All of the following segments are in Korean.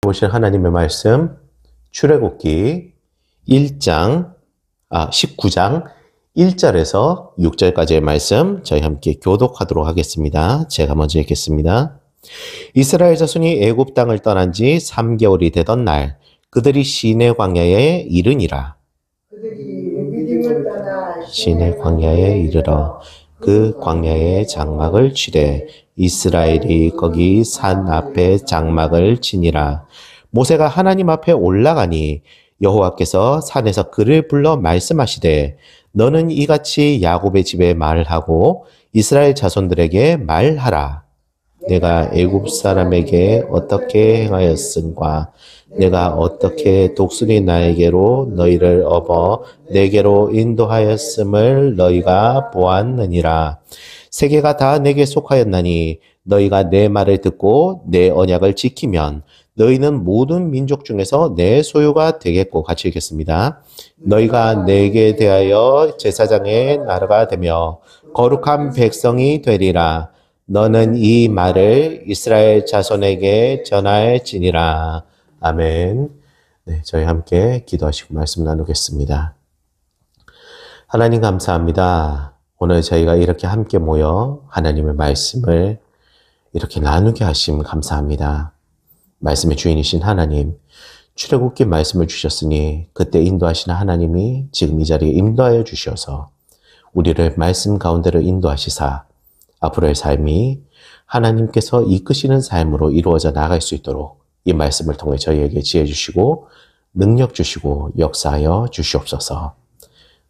보실 하나님의 말씀 출애굽기 19장 1절에서 6절까지의 말씀 저희 함께 교독하도록 하겠습니다. 제가 먼저 읽겠습니다. 이스라엘 자손이 애굽 땅을 떠난 지 3개월이 되던 날 그들이 시내 광야에 이르니라. 시내 광야에 이르러 그 광야에 장막을 치되 이스라엘이 거기 산 앞에 장막을 치니라. 모세가 하나님 앞에 올라가니 여호와께서 산에서 그를 불러 말씀하시되 너는 이같이 야곱의 집에 말하고 이스라엘 자손들에게 말하라. 내가 애굽 사람에게 어떻게 행하였음과 내가 어떻게 독수리 나에게로 너희를 업어 내게로 인도하였음을 너희가 보았느니라. 세계가 다 내게 속하였나니 너희가 내 말을 듣고 내 언약을 지키면 너희는 모든 민족 중에서 내 소유가 되겠고, 같이 읽겠습니다. 너희가 내게 대하여 제사장의 나라가 되며 거룩한 백성이 되리라. 너는 이 말을 이스라엘 자손에게 전할지니라. 아멘. 네, 저희 함께 기도하시고 말씀 나누겠습니다. 하나님 감사합니다. 오늘 저희가 이렇게 함께 모여 하나님의 말씀을 이렇게 나누게 하심 감사합니다. 말씀의 주인이신 하나님, 출애굽기 말씀을 주셨으니 그때 인도하시는 하나님이 지금 이 자리에 인도하여 주셔서 우리를 말씀 가운데로 인도하시사 앞으로의 삶이 하나님께서 이끄시는 삶으로 이루어져 나갈 수 있도록 이 말씀을 통해 저희에게 지혜 주시고 능력 주시고 역사하여 주시옵소서.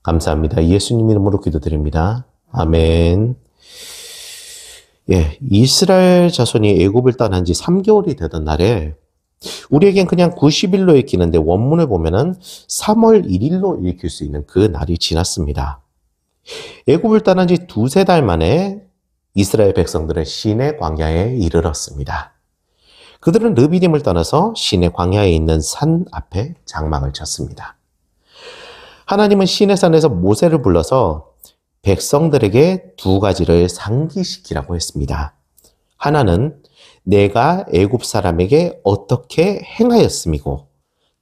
감사합니다. 예수님 이름으로 기도드립니다. 아멘. 예, 이스라엘 자손이 애굽을 떠난 지 3개월이 되던 날에 우리에겐 그냥 90일로 읽히는데 원문을 보면은 3월 1일로 읽힐 수 있는 그 날이 지났습니다. 애굽을 떠난 지 두세 달 만에 이스라엘 백성들은 시내 광야에 이르렀습니다. 그들은 르비딤을 떠나서 시내 광야에 있는 산 앞에 장막을 쳤습니다. 하나님은 시내산에서 모세를 불러서 백성들에게 두 가지를 상기시키라고 했습니다. 하나는 내가 애굽 사람에게 어떻게 행하였음이고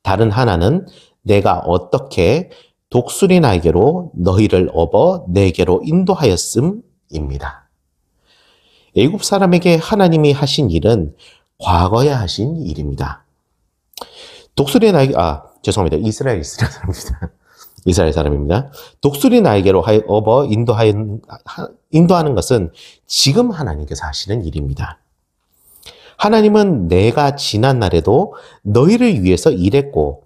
다른 하나는 내가 어떻게 독수리 날개로 너희를 업어 내게로 인도하였음입니다. 애굽 사람에게 하나님이 하신 일은 과거에 하신 일입니다. 독수리 날개, 죄송합니다. 이스라엘 사람입니다. 이스라엘 사람입니다. 독수리 날개로 업어 인도하는 것은 지금 하나님께서 하시는 일입니다. 하나님은 내가 지난 날에도 너희를 위해서 일했고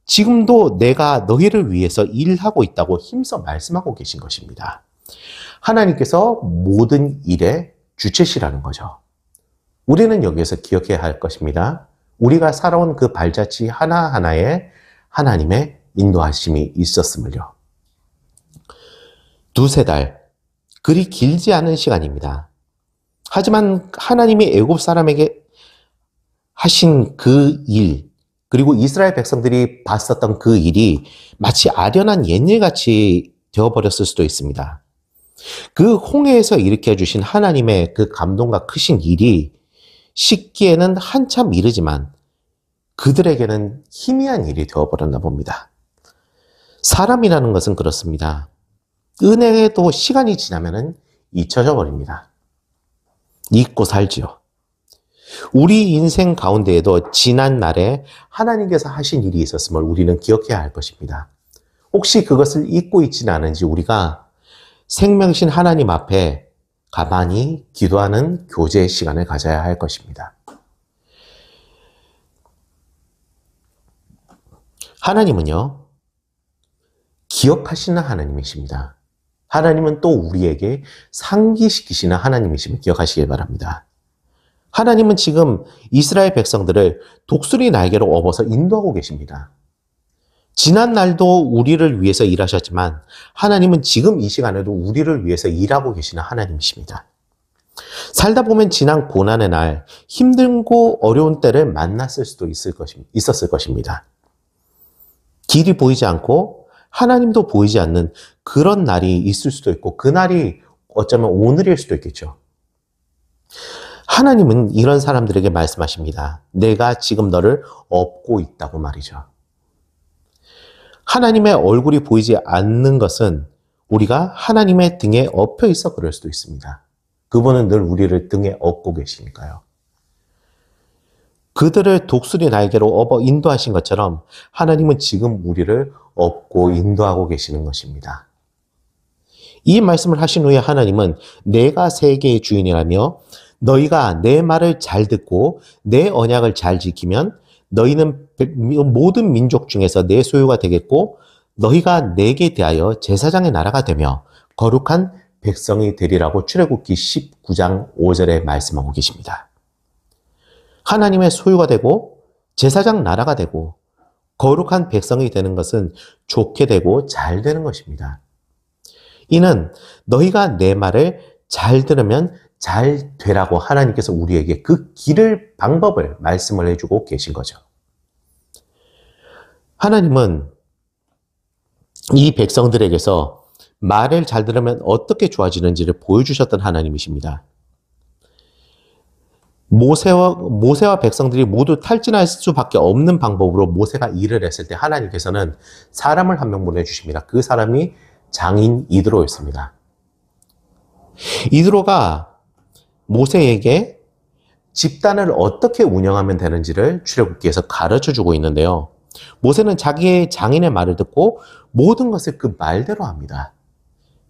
지금도 내가 너희를 위해서 일하고 있다고 힘써 말씀하고 계신 것입니다. 하나님께서 모든 일의 주체시라는 거죠. 우리는 여기에서 기억해야 할 것입니다. 우리가 살아온 그 발자취 하나하나에 하나님의 인도하심이 있었음을요. 두세 달, 그리 길지 않은 시간입니다. 하지만 하나님이 애굽 사람에게 하신 그 일, 그리고 이스라엘 백성들이 봤었던 그 일이 마치 아련한 옛일같이 되어버렸을 수도 있습니다. 그 홍해에서 일으켜주신 하나님의 그 감동과 크신 일이 식기에는 한참 이르지만 그들에게는 희미한 일이 되어버렸나 봅니다. 사람이라는 것은 그렇습니다. 은혜도 시간이 지나면 잊혀져 버립니다. 잊고 살지요. 우리 인생 가운데에도 지난 날에 하나님께서 하신 일이 있었음을 우리는 기억해야 할 것입니다. 혹시 그것을 잊고 있지는 않은지 우리가 생명신 하나님 앞에 가만히 기도하는 교제의 시간을 가져야 할 것입니다. 하나님은요, 기억하시는 하나님이십니다. 하나님은 또 우리에게 상기시키시는 하나님이심을 기억하시길 바랍니다. 하나님은 지금 이스라엘 백성들을 독수리 날개로 업어서 인도하고 계십니다. 지난 날도 우리를 위해서 일하셨지만 하나님은 지금 이 시간에도 우리를 위해서 일하고 계시는 하나님이십니다. 살다 보면 지난 고난의 날, 힘들고 어려운 때를 만났을 수도 있었을 것입니다. 길이 보이지 않고 하나님도 보이지 않는 그런 날이 있을 수도 있고 그 날이 어쩌면 오늘일 수도 있겠죠. 하나님은 이런 사람들에게 말씀하십니다. 내가 지금 너를 업고 있다고 말이죠. 하나님의 얼굴이 보이지 않는 것은 우리가 하나님의 등에 엎여 있어 그럴 수도 있습니다. 그분은 늘 우리를 등에 업고 계시니까요. 그들을 독수리 날개로 업어 인도하신 것처럼 하나님은 지금 우리를 업고 인도하고 계시는 것입니다. 이 말씀을 하신 후에 하나님은 내가 세계의 주인이라며 너희가 내 말을 잘 듣고 내 언약을 잘 지키면 너희는 모든 민족 중에서 내 소유가 되겠고 너희가 내게 대하여 제사장의 나라가 되며 거룩한 백성이 되리라고 출애굽기 19장 5절에 말씀하고 계십니다. 하나님의 소유가 되고 제사장 나라가 되고 거룩한 백성이 되는 것은 좋게 되고 잘 되는 것입니다. 이는 너희가 내 말을 잘 들으면 잘 되라고 하나님께서 우리에게 그 길을, 방법을 말씀을 해주고 계신 거죠. 하나님은 이 백성들에게서 말을 잘 들으면 어떻게 좋아지는지를 보여주셨던 하나님이십니다. 모세와 백성들이 모두 탈진할 수밖에 없는 방법으로 모세가 일을 했을 때 하나님께서는 사람을 한 명 보내주십니다. 그 사람이 장인 이드로였습니다. 이드로가 모세에게 집단을 어떻게 운영하면 되는지를 출애굽기에서 가르쳐주고 있는데요. 모세는 자기의 장인의 말을 듣고 모든 것을 그 말대로 합니다.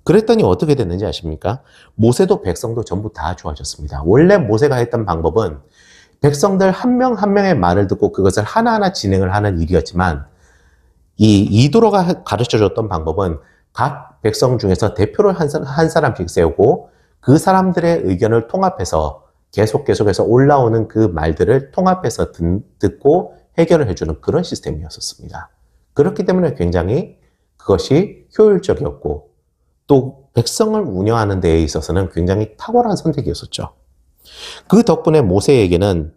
그랬더니 어떻게 됐는지 아십니까? 모세도 백성도 전부 다 좋아졌습니다. 원래 모세가 했던 방법은 백성들 한 명 한 명의 말을 듣고 그것을 하나하나 진행을 하는 일이었지만 이 이도로가 가르쳐줬던 방법은 각 백성 중에서 대표를 한 사람씩 세우고 그 사람들의 의견을 통합해서 계속해서 올라오는 그 말들을 통합해서 듣고 해결을 해주는 그런 시스템이었었습니다. 그렇기 때문에 굉장히 그것이 효율적이었고 또 백성을 운영하는 데에 있어서는 굉장히 탁월한 선택이었었죠. 그 덕분에 모세에게는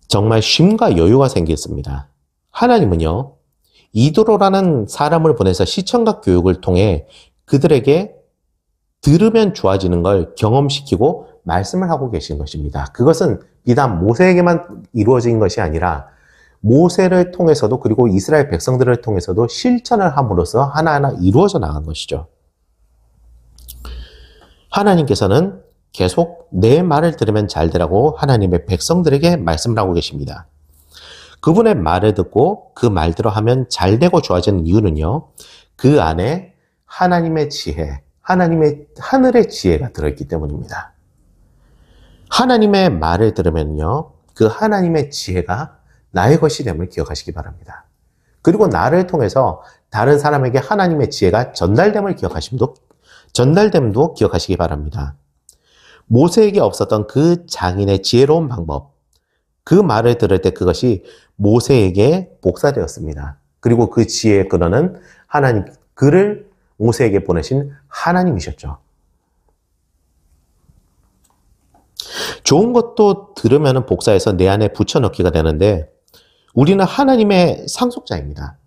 정말 쉼과 여유가 생겼습니다. 하나님은요, 이도로라는 사람을 보내서 시청각 교육을 통해 그들에게 들으면 좋아지는 걸 경험시키고 말씀을 하고 계신 것입니다. 그것은 비단 모세에게만 이루어진 것이 아니라 모세를 통해서도 그리고 이스라엘 백성들을 통해서도 실천을 함으로써 하나하나 이루어져 나간 것이죠. 하나님께서는 계속 내 말을 들으면 잘 되라고 하나님의 백성들에게 말씀을 하고 계십니다. 그분의 말을 듣고 그 말대로 하면 잘 되고 좋아지는 이유는요, 그 안에 하나님의 지혜, 하늘의 지혜가 들어있기 때문입니다. 하나님의 말을 들으면요, 그 하나님의 지혜가 나의 것이 됨을 기억하시기 바랍니다. 그리고 나를 통해서 다른 사람에게 하나님의 지혜가 전달됨도 기억하시기 바랍니다. 모세에게 없었던 그 장인의 지혜로운 방법, 그 말을 들을 때 그것이 모세에게 복사되었습니다. 그리고 그 지혜의 근원은 하나님, 그를 모세에게 보내신 하나님이셨죠. 좋은 것도 들으면 복사해서 내 안에 붙여넣기가 되는데 우리는 하나님의 상속자입니다.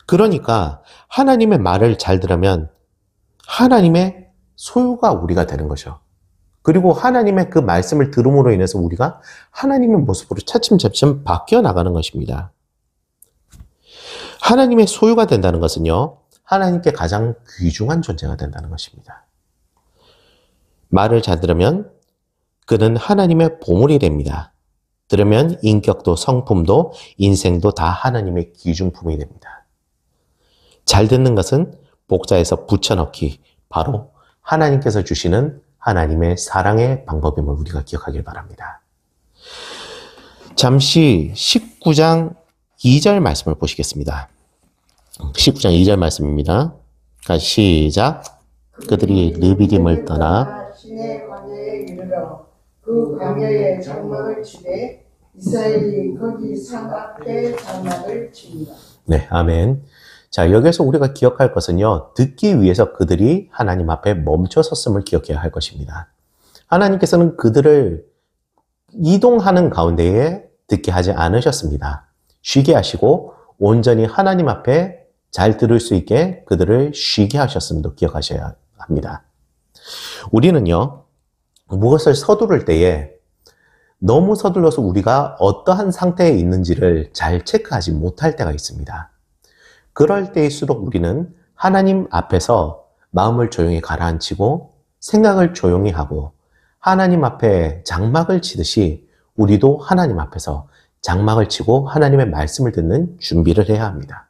그러니까 하나님의 말을 잘 들으면 하나님의 소유가 우리가 되는 거죠. 그리고 하나님의 그 말씀을 들음으로 인해서 우리가 하나님의 모습으로 차츰차츰 바뀌어 나가는 것입니다. 하나님의 소유가 된다는 것은요, 하나님께 가장 귀중한 존재가 된다는 것입니다. 말을 잘 들으면 그는 하나님의 보물이 됩니다. 들으면 인격도 성품도 인생도 다 하나님의 귀중품이 됩니다. 잘 듣는 것은 복사해서 붙여넣기, 바로 하나님께서 주시는 하나님의 사랑의 방법임을 우리가 기억하길 바랍니다. 잠시 19장 2절 말씀을 보시겠습니다. 19장 2절 말씀입니다. 시작. 그들이 르비딤을 떠나 시내 광야에 이르러 그 광야의 장막을 치되 이스라엘이 거기 산 앞에 장막을 칩니다. 네, 아멘. 자, 여기서 우리가 기억할 것은요, 듣기 위해서 그들이 하나님 앞에 멈춰 섰음을 기억해야 할 것입니다. 하나님께서는 그들을 이동하는 가운데에 듣게 하지 않으셨습니다. 쉬게 하시고 온전히 하나님 앞에 잘 들을 수 있게 그들을 쉬게 하셨음도 기억하셔야 합니다. 우리는요, 무엇을 서두를 때에 너무 서둘러서 우리가 어떠한 상태에 있는지를 잘 체크하지 못할 때가 있습니다. 그럴 때일수록 우리는 하나님 앞에서 마음을 조용히 가라앉히고 생각을 조용히 하고 하나님 앞에 장막을 치듯이 우리도 하나님 앞에서 장막을 치고 하나님의 말씀을 듣는 준비를 해야 합니다.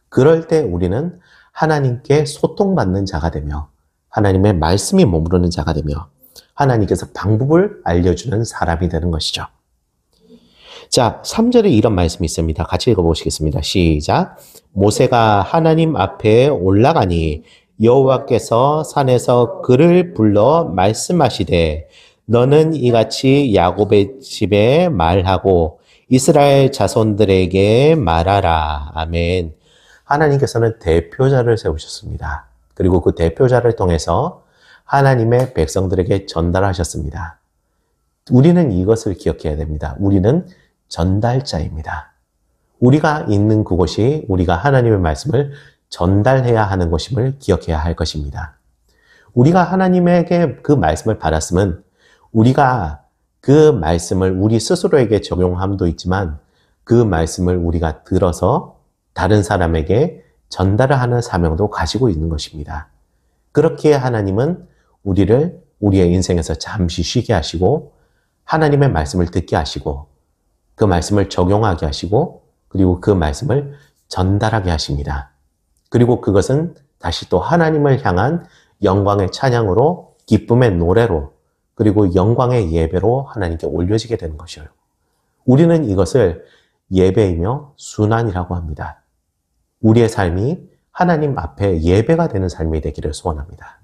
그럴 때 우리는 하나님께 소통받는 자가 되며 하나님의 말씀이 머무르는 자가 되며 하나님께서 방법을 알려주는 사람이 되는 것이죠. 자, 3절에 이런 말씀이 있습니다. 같이 읽어보시겠습니다. 시작. 모세가 하나님 앞에 올라가니 여호와께서 산에서 그를 불러 말씀하시되 너는 이같이 야곱의 집에 말하고 이스라엘 자손들에게 말하라. 아멘. 하나님께서는 대표자를 세우셨습니다. 그리고 그 대표자를 통해서 하나님의 백성들에게 전달하셨습니다. 우리는 이것을 기억해야 됩니다. 우리는 전달자입니다. 우리가 있는 그곳이 우리가 하나님의 말씀을 전달해야 하는 것임을 기억해야 할 것입니다. 우리가 하나님에게 그 말씀을 받았으면 우리가 그 말씀을 우리 스스로에게 적용함도 있지만 그 말씀을 우리가 들어서 다른 사람에게 전달을 하는 사명도 가지고 있는 것입니다. 그렇게 하나님은 우리를 우리의 인생에서 잠시 쉬게 하시고 하나님의 말씀을 듣게 하시고 그 말씀을 적용하게 하시고 그리고 그 말씀을 전달하게 하십니다. 그리고 그것은 다시 또 하나님을 향한 영광의 찬양으로 기쁨의 노래로 그리고 영광의 예배로 하나님께 올려지게 되는 것이에요. 우리는 이것을 예배이며 순환이라고 합니다. 우리의 삶이 하나님 앞에 예배가 되는 삶이 되기를 소원합니다.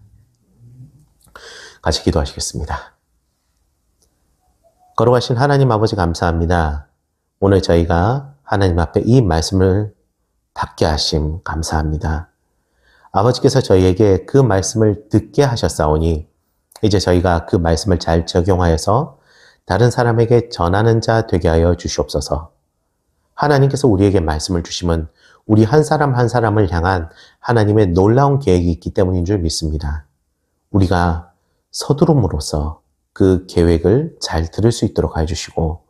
같이 기도하시겠습니다. 걸어가신 하나님 아버지 감사합니다. 오늘 저희가 하나님 앞에 이 말씀을 받게 하심 감사합니다. 아버지께서 저희에게 그 말씀을 듣게 하셨사오니 이제 저희가 그 말씀을 잘 적용하여서 다른 사람에게 전하는 자 되게 하여 주시옵소서. 하나님께서 우리에게 말씀을 주시면 우리 한 사람 한 사람을 향한 하나님의 놀라운 계획이 있기 때문인 줄 믿습니다. 우리가 서두름으로써 그 계획을 잘 들을 수 있도록 해주시고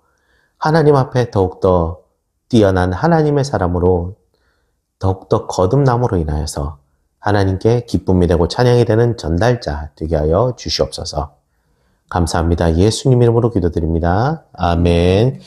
하나님 앞에 더욱더 뛰어난 하나님의 사람으로 더욱더 거듭남으로 인하여서 하나님께 기쁨이 되고 찬양이 되는 전달자 되게 하여 주시옵소서. 감사합니다. 예수님 이름으로 기도드립니다. 아멘.